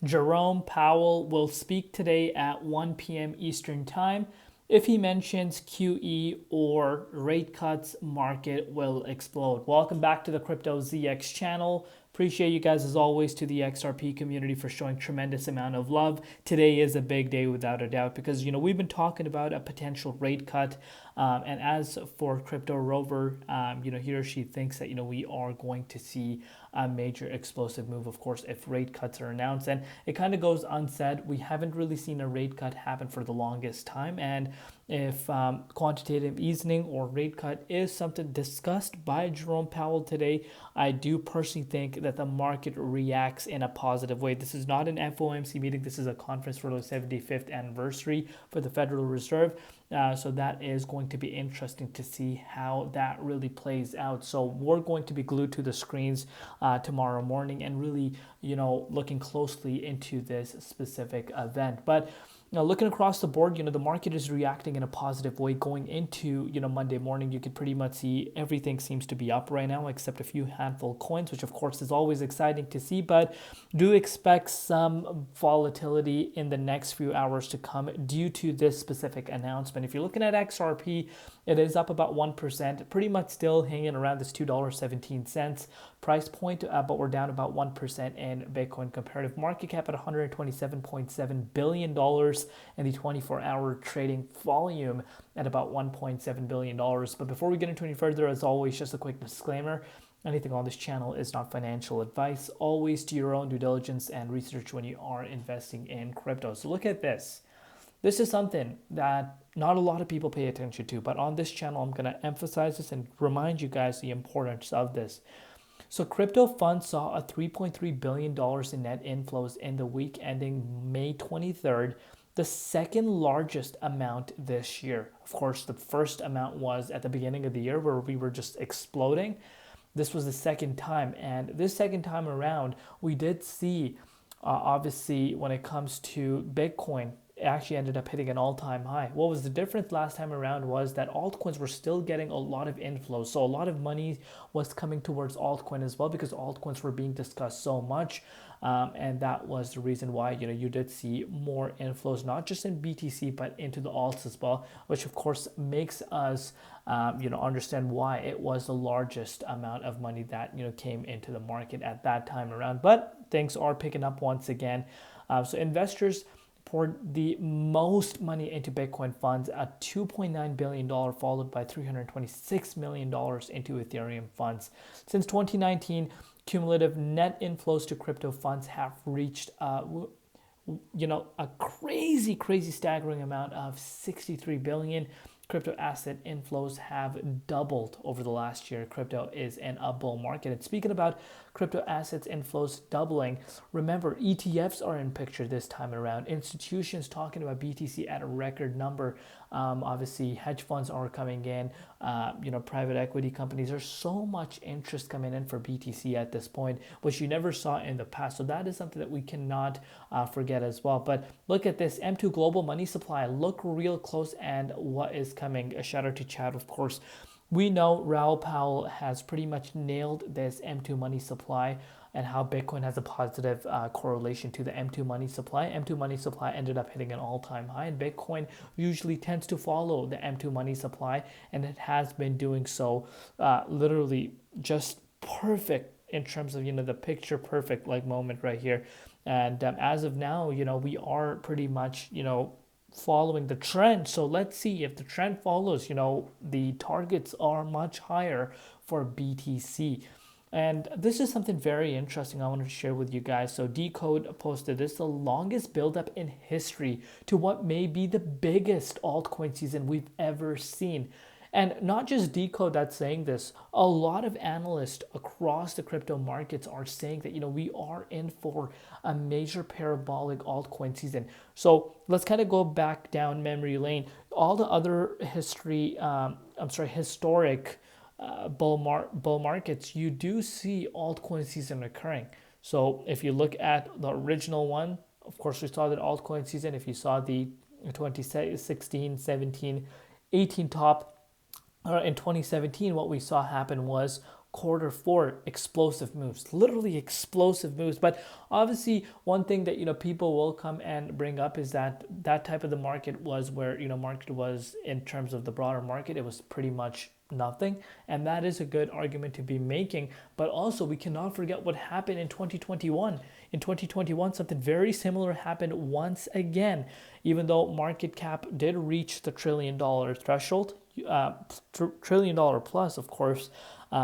Jerome Powell will speak today at 1 p.m. Eastern Time. If he mentions QE or rate cuts, market will explode. Welcome back to the Crypto ZX channel. Appreciate you guys as always to the XRP community for showing tremendous amount of love. Today is a big day without a doubt because we've been talking about a potential rate cut, and as for Crypto Rover, he or she thinks that we are going to see a major explosive move, of course, if rate cuts are announced. And it kind of goes unsaid. We haven't really seen a rate cut happen for the longest time, and if quantitative easing or rate cut is something discussed by Jerome Powell today, I do personally think that the market reacts in a positive way. This is not an FOMC meeting. This is a conference for the 75th anniversary for the Federal Reserve. So that is going to be interesting to see how that really plays out. So we're going to be glued to the screens tomorrow morning and really, looking closely into this specific event. But now, looking across the board, the market is reacting in a positive way going into, Monday morning. You could pretty much see everything seems to be up right now, except a few handful of coins, which of course is always exciting to see, but do expect some volatility in the next few hours to come due to this specific announcement. If you're looking at XRP, it is up about 1%, pretty much still hanging around this $2.17 price point, but we're down about 1% in Bitcoin. Comparative market cap at $127.7 billion, and the 24-hour trading volume at about $1.7 billion. But before we get into any further, as always, just a quick disclaimer. Anything on this channel is not financial advice. Always do your own due diligence and research when you are investing in crypto. So look at this. This is something that not a lot of people pay attention to, but on this channel, I'm going to emphasize this and remind you guys the importance of this. So crypto funds saw a $3.3 billion in net inflows in the week ending May 23rd, the second largest amount this year. Of course, the first amount was at the beginning of the year where we were just exploding. This was the second time, and this second time around, we did see, obviously, when it comes to Bitcoin, it actually ended up hitting an all-time high. What was the difference last time around was that altcoins were still getting a lot of inflows. So a lot of money was coming towards altcoin as well because altcoins were being discussed so much. And that was the reason why, you did see more inflows, not just in BTC, but into the alts as well, which of course makes us, understand why it was the largest amount of money that, came into the market at that time around. But things are picking up once again. So investors poured the most money into Bitcoin funds at $2.9 billion, followed by $326 million into Ethereum funds. Since 2019, cumulative net inflows to crypto funds have reached a crazy staggering amount of 63 billion. Crypto asset inflows have doubled over the last year. Crypto is in a bull market. And speaking about crypto assets inflows doubling, remember ETFs are in picture this time around. Institutions talking about BTC at a record number. Obviously, hedge funds are coming in. Private equity companies. There's so much interest coming in for BTC at this point, which you never saw in the past. So that is something that we cannot forget as well. But look at this M2 global money supply. Look real close and what is coming. A shout out to Chad, of course. We know Raoul Powell has pretty much nailed this M2 money supply and how Bitcoin has a positive correlation to the M2 money supply. M2 money supply ended up hitting an all-time high, and Bitcoin usually tends to follow the M2 money supply, and it has been doing so literally just perfect in terms of, the picture perfect like moment right here. And as of now, we are pretty much, following the trend. So let's see if the trend follows, the targets are much higher for BTC. And this is something very interesting I wanted to share with you guys. So Decode posted this, the longest buildup in history to what may be the biggest altcoin season we've ever seen. And not just Decode that's saying this, a lot of analysts across the crypto markets are saying that, we are in for a major parabolic altcoin season. So let's kind of go back down memory lane. All the other historic bull markets, you do see altcoin season occurring. So if you look at the original one, of course, we saw that altcoin season. If you saw the 2016, 17, 18 top, in 2017, what we saw happen was Q4, explosive moves, literally explosive moves. But obviously, one thing that people will come and bring up is that that type of the market was where market was in terms of the broader market, it was pretty much nothing, and that is a good argument to be making. But also, we cannot forget what happened in 2021. In 2021, something very similar happened once again. Even though market cap did reach the $1 trillion threshold, $1 trillion plus, of course,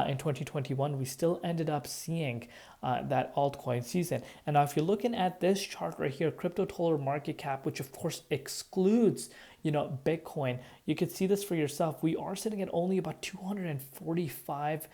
in 2021, we still ended up seeing that altcoin season. And now, if you're looking at this chart right here, crypto total market cap, which of course excludes Bitcoin, you can see this for yourself. We are sitting at only about 245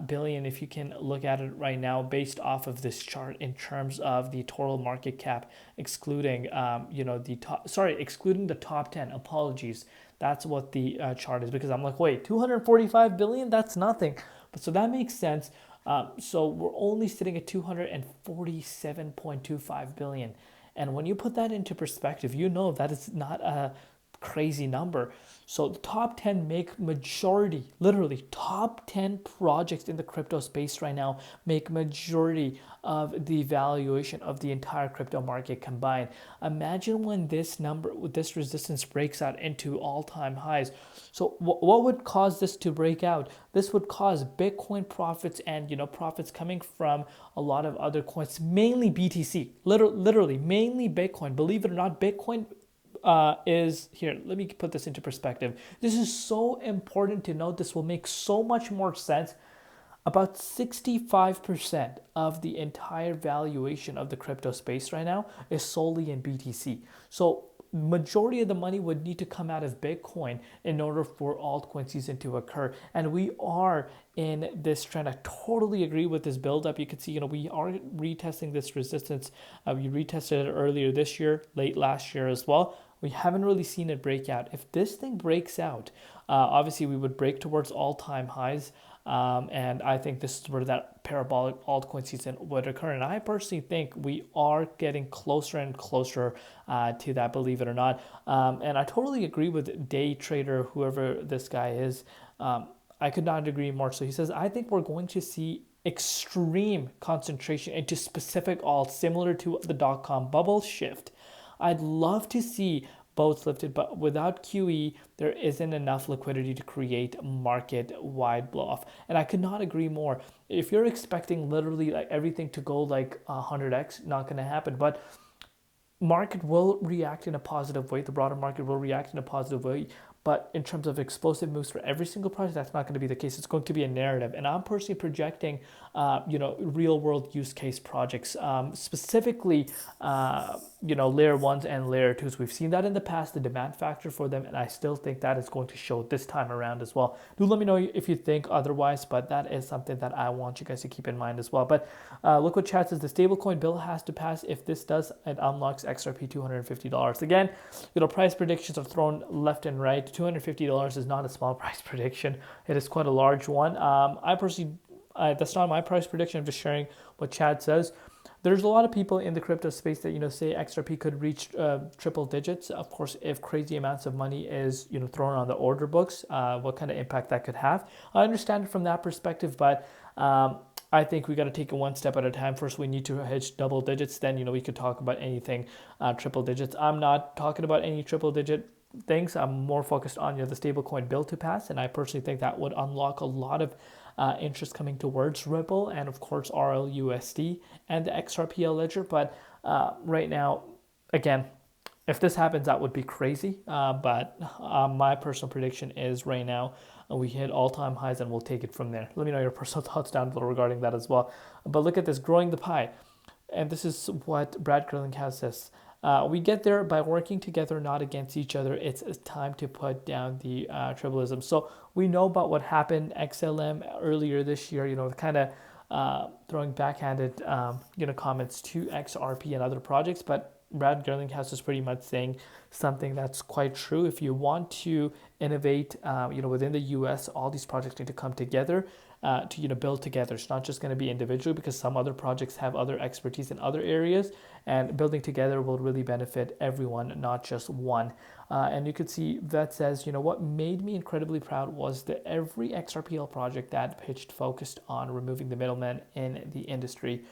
billion, if you can look at it right now, based off of this chart in terms of the total market cap, excluding excluding the top 10. Apologies. That's what the chart is, because I'm like, wait, 245 billion? That's nothing. But so that makes sense. So we're only sitting at 247.25 billion. And when you put that into perspective, that is not a crazy number. So the top 10 make majority, literally top 10 projects in the crypto space right now make majority of the valuation of the entire crypto market combined. Imagine when this resistance breaks out into all-time highs. So what would cause this to break out? This would cause Bitcoin profits and profits coming from a lot of other coins, mainly BTC, literally mainly Bitcoin. Believe it or not, Bitcoin is here. Let me put this into perspective. This is so important to note. This will make so much more sense. About 65% of the entire valuation of the crypto space right now is solely in BTC. So majority of the money would need to come out of Bitcoin in order for altcoin season to occur. And we are in this trend. I totally agree with this build up. You can see, we are retesting this resistance. We retested it earlier this year, late last year as well. We haven't really seen it break out. If this thing breaks out, obviously we would break towards all-time highs. And I think this is where that parabolic altcoin season would occur. And I personally think we are getting closer and closer to that, believe it or not. And I totally agree with day trader, whoever this guy is. I could not agree more. So he says, I think we're going to see extreme concentration into specific alts, similar to the dot-com bubble shift. I'd love to see boats lifted, but without QE, there isn't enough liquidity to create a market-wide blow-off. And I could not agree more. If you're expecting literally like everything to go like 100x, not going to happen. But market will react in a positive way. The broader market will react in a positive way. But in terms of explosive moves for every single project, that's not going to be the case. It's going to be a narrative. And I'm personally projecting, real world use case projects, specifically, layer ones and layer twos. We've seen that in the past, the demand factor for them. And I still think that is going to show this time around as well. Do let me know if you think otherwise, but that is something that I want you guys to keep in mind as well. But look what chat says. The stablecoin bill has to pass. If this does, it unlocks XRP $250. Again, price predictions are thrown left and right. $250 is not a small price prediction. It is quite a large one. I personally, that's not my price prediction. I'm just sharing what Chad says. There's a lot of people in the crypto space that, say XRP could reach triple digits. Of course, if crazy amounts of money is, thrown on the order books, what kind of impact that could have. I understand it from that perspective, but I think we got to take it one step at a time. First, we need to hit double digits. Then, we could talk about anything triple digits. I'm not talking about any triple digit things. I'm more focused on the stablecoin bill to pass, and I personally think that would unlock a lot of interest coming towards Ripple and of course RLUSD and the XRP ledger. But right now, again, if this happens, that would be crazy. But my personal prediction is right now we hit all-time highs and we'll take it from there. Let me know your personal thoughts down below regarding that as well. But look at this, growing the pie. And this is what Brad Grillingham says. We get there by working together, not against each other. It's time to put down the tribalism. So we know about what happened XLM earlier this year, kind of throwing backhanded, comments to XRP and other projects. But Brad Grillingham is pretty much saying something that's quite true. If you want to innovate, within the US, all these projects need to come together to build together. It's not just going to be individual, because some other projects have other expertise in other areas, and building together will really benefit everyone, not just one. And you could see that says, what made me incredibly proud was that every XRPL project that pitched focused on removing the middleman in the industry.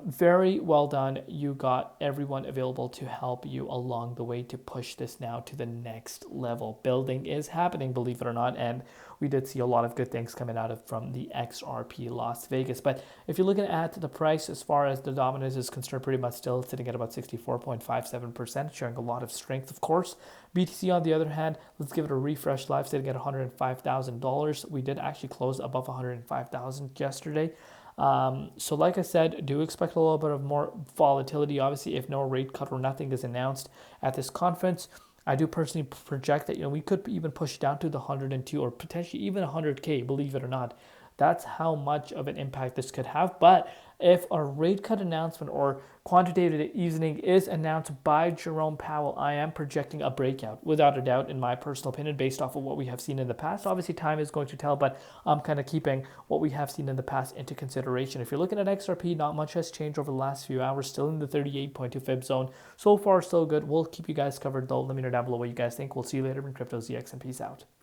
Very well done. You got everyone available to help you along the way to push this now to the next level. Building is happening, believe it or not, and we did see a lot of good things coming out of from the XRP Las Vegas. But if you're looking at the price as far as the dominance is concerned, pretty much still sitting at about 64.57%, showing a lot of strength, of course. BTC, on the other hand, let's give it a refresh live, sitting at $105,000. We did actually close above 105,000 yesterday. So like I said, do expect a little bit of more volatility. Obviously, if no rate cut or nothing is announced at this conference, I do personally project that we could even push down to the 102 or potentially even 100K, believe it or not. That's how much of an impact this could have. But if a rate cut announcement or quantitative easing is announced by Jerome Powell, I am projecting a breakout, without a doubt, in my personal opinion, based off of what we have seen in the past. Obviously, time is going to tell, but I'm kind of keeping what we have seen in the past into consideration. If you're looking at XRP, not much has changed over the last few hours, still in the 38.2 fib zone. So far, so good. We'll keep you guys covered, though. Let me know down below what you guys think. We'll see you later in Crypto ZX, and peace out.